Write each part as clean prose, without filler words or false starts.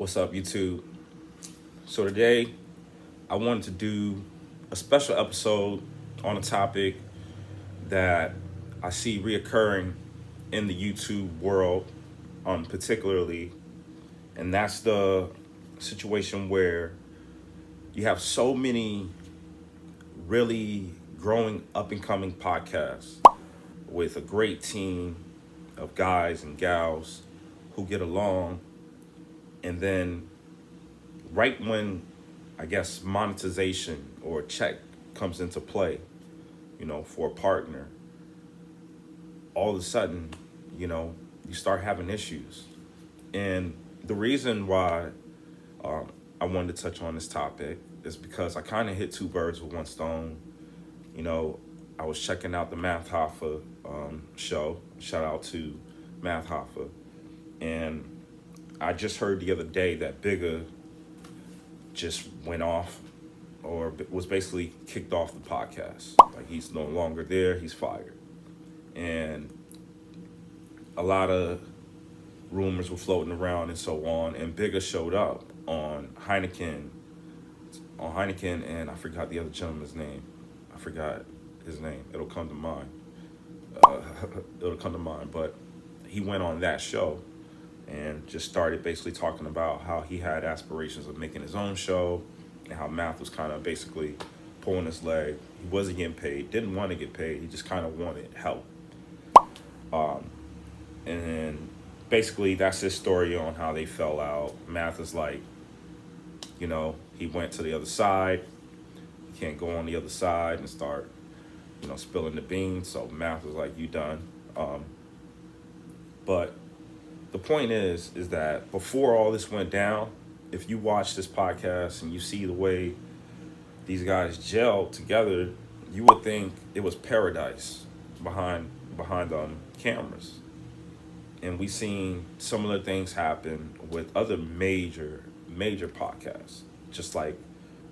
What's up, YouTube? So today, I wanted to do a special episode on a topic that I see reoccurring in the YouTube world, particularly, and that's the situation where you have so many really growing up and coming podcasts with a great team of guys and gals who get along, and then right when I guess monetization or check comes into play, for a partner, all of a sudden, you start having issues. And the reason why I wanted to touch on this topic is because I kind of hit two birds with one stone. You know, I was checking out the Math Hoffa show. Shout out to Math Hoffa. And I just heard the other day that Bigger just went off or was basically kicked off the podcast. Like he's no longer there, he's fired. And a lot of rumors were floating around and so on. And Bigger showed up on Heineken, and I forgot the other gentleman's name. I forgot his name. It'll come to mind. Uh, it'll come to mind. But he went on that show and just started basically talking about how he had aspirations of making his own show and how Math was kind of basically pulling his leg. He wasn't getting paid, didn't want to get paid. He just kind of wanted help. And then basically that's his story on how they fell out. Math is like, he went to the other side. You can't go on the other side and start, spilling the beans. So Math was like, you done. But the point is that before all this went down, if you watch this podcast and you see the way these guys gelled together, you would think it was paradise behind cameras. And we've seen similar things happen with other major podcasts, just like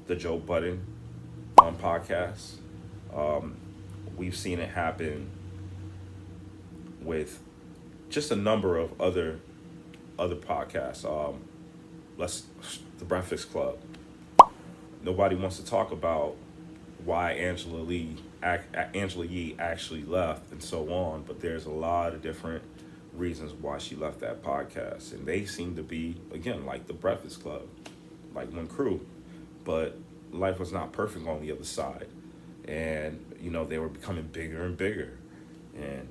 the Joe Budden podcast. We've seen it happen with just a number of other podcasts. The Breakfast Club. Nobody wants to talk about why Angela Yee actually left and so on, but there's a lot of different reasons why she left that podcast, and they seem to be, again, like the Breakfast Club, like one crew, but life was not perfect on the other side, and they were becoming bigger and bigger, and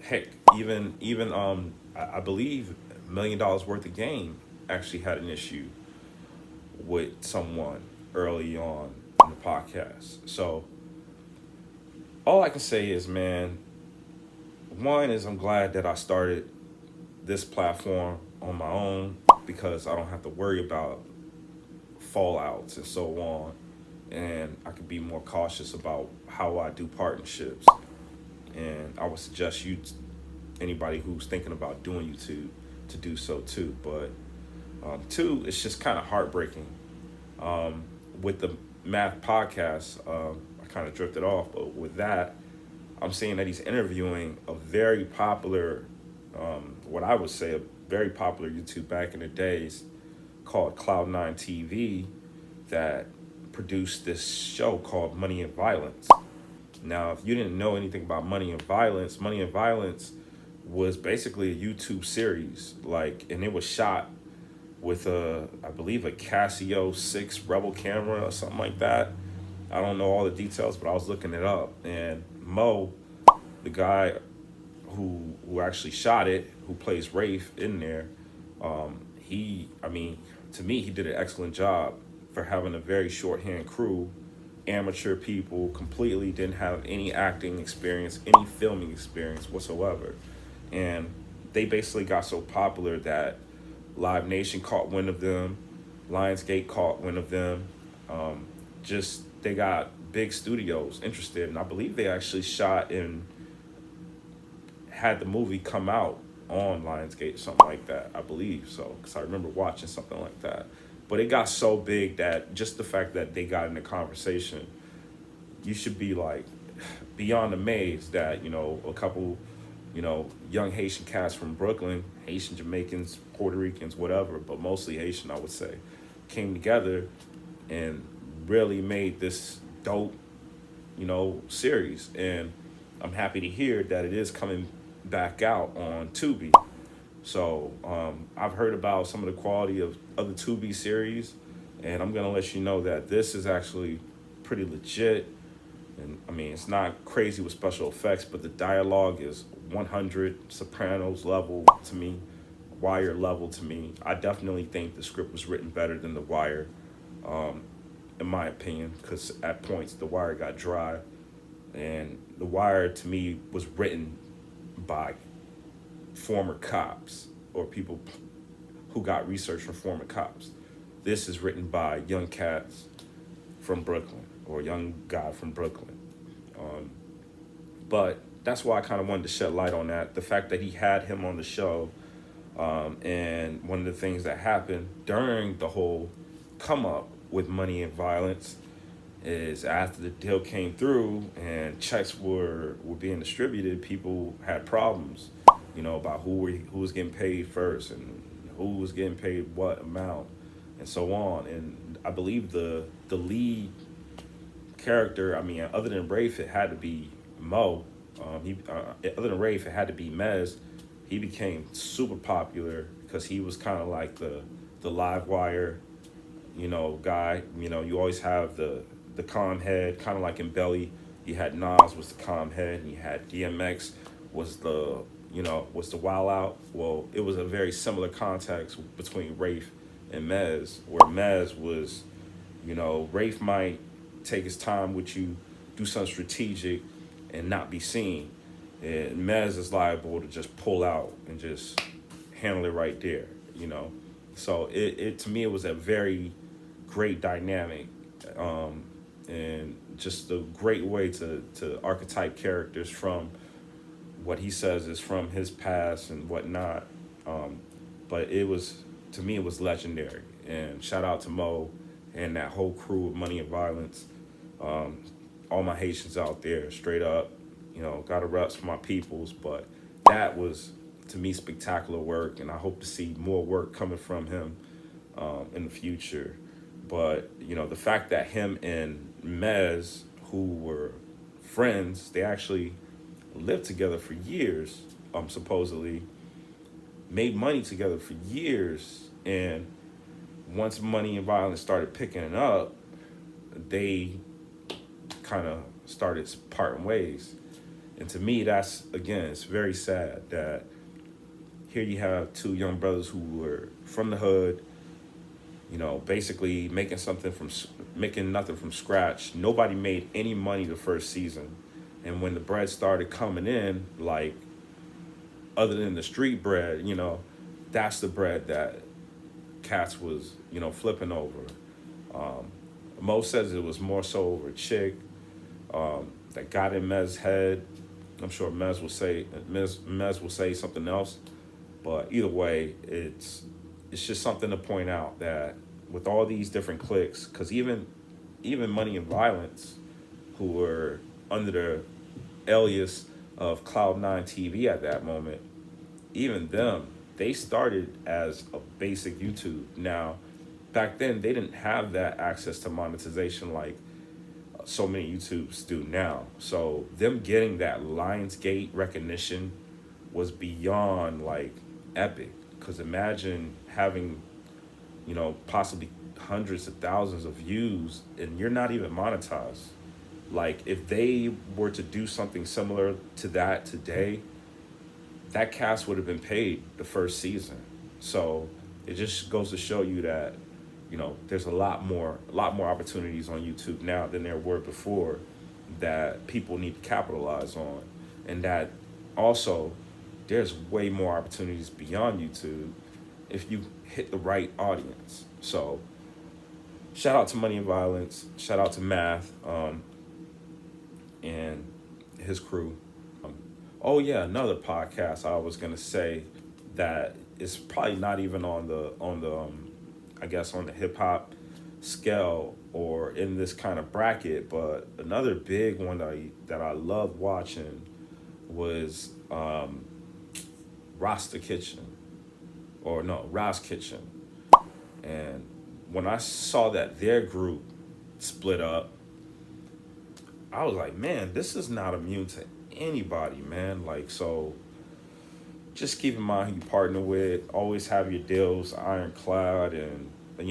heck, even I believe $1 million worth of game actually had an issue with someone early on in the podcast. So all I can say is, man, one is I'm glad that I started this platform on my own because I don't have to worry about fallouts and so on, and I can be more cautious about how I do partnerships. And I would suggest anybody who's thinking about doing YouTube to do so too. But two, it's just kind of heartbreaking. With the Math podcast, I kind of drifted off, but with that, I'm seeing that he's interviewing a very popular, what I would say a very popular YouTube back in the days called Cloud9 TV that produced this show called Money and Violence. Now, if you didn't know anything about Money and Violence was basically a YouTube series, and it was shot with I believe a Casio 6 Rebel camera or something like that. I don't know all the details, but I was looking it up, and Mo, the guy who actually shot it, who plays Rafe in there, to me, he did an excellent job for having a very shorthand crew, amateur people, completely didn't have any acting experience, any filming experience whatsoever. And they basically got so popular that Live Nation caught wind of them, Lionsgate caught wind of them. They got big studios interested, and I believe they actually had the movie come out on Lionsgate, something like that, I believe so, because I remember watching something like that. But it got so big that just the fact that they got in the conversation, you should be like beyond amazed that, a couple young Haitian cats from Brooklyn, Haitian Jamaicans, Puerto Ricans, whatever, but mostly Haitian, I would say, came together and really made this dope, series. And I'm happy to hear that it is coming back out on Tubi. So I've heard about some of the quality of other Tubi series, and I'm gonna let you know that this is actually pretty legit. And I mean, it's not crazy with special effects, but the dialogue is 100 Sopranos level to me, Wire level to me. I definitely think the script was written better than The Wire, in my opinion, because at points The Wire got dry, and The Wire to me was written by former cops or people who got research from former cops. This is written by young cats from Brooklyn or a young guy from Brooklyn. But that's why I kind of wanted to shed light on that. The fact that he had him on the show, and one of the things that happened during the whole come up with Money and Violence is after the deal came through and checks were being distributed, people had problems, about who was getting paid first and who was getting paid what amount and so on. And I believe the lead character, I mean, other than Rafe, it had to be Mo. Other than Rafe, it had to be Mez. He became super popular because he was kind of like the live wire, guy. You always have the calm head, kind of like in Belly. You had Nas was the calm head, and you had DMX was the wild out. Well, it was a very similar context between Rafe and Mez, where Mez was, Rafe might take his time with you, do something strategic, and not be seen. And Mez is liable to just pull out and just handle it right there, So it to me, it was a very great dynamic, and just a great way to archetype characters from what he says is from his past and whatnot. But to me, it was legendary. And shout out to Mo and that whole crew of Money and Violence. All my Haitians out there, straight up, got to reps for my peoples. But that was, to me, spectacular work. And I hope to see more work coming from him in the future. But, the fact that him and Mez, who were friends, they actually lived together for years, supposedly, made money together for years. And once Money and Violence started picking it up, they kind of started parting ways. And to me, that's, again, it's very sad that here you have two young brothers who were from the hood, basically making nothing from scratch. Nobody made any money the first season. And when the bread started coming in, like, other than the street bread, that's the bread that Cats was, flipping over. Mo says it was more so over a chick that got in Mez's head. I'm sure Mez will say something else, but either way, it's just something to point out that with all these different cliques, because even Money and Violence, who were under the alias of Cloud9 TV at that moment, even them, they started as a basic YouTube. Now, back then, they didn't have that access to monetization like so many YouTubes do now. So them getting that Lionsgate recognition was beyond like epic. Because imagine having, possibly hundreds of thousands of views and you're not even monetized. Like if they were to do something similar to that today, that cast would have been paid the first season. So it just goes to show you that, there's a lot more opportunities on YouTube now than there were before that people need to capitalize on. And that also there's way more opportunities beyond YouTube if you hit the right audience. So shout out to Money and Violence, shout out to Math, and his crew. Oh yeah, another podcast I was gonna say that is probably not even on the I guess on the hip hop scale or in this kind of bracket, but another big one that I loved watching was Rasta Kitchen, or no, Raz Kitchen. And when I saw that their group split up, I was like, man, this is not immune to anybody, man. Like, so just keep in mind who you partner with. Always have your deals ironclad, and if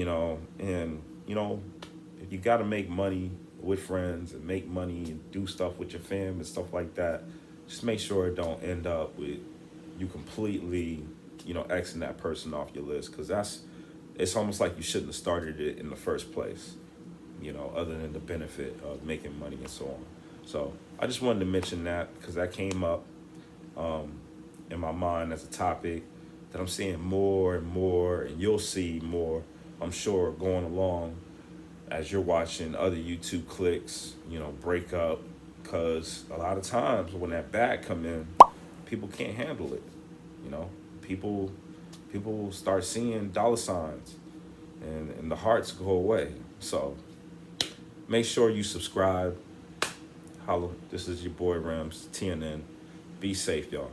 you got to make money with friends and make money and do stuff with your fam and stuff like that, just make sure it don't end up with you completely, Xing that person off your list, because it's almost like you shouldn't have started it in the first place, other than the benefit of making money and so on. So I just wanted to mention that because that came up in my mind as a topic that I'm seeing more and more, and you'll see more, I'm sure, going along as you're watching other YouTube clicks, break up, because a lot of times when that bag come in, people can't handle it. People start seeing dollar signs, and the hearts go away. So make sure you subscribe. Holla, this is your boy Rams, TNN. Be safe, y'all.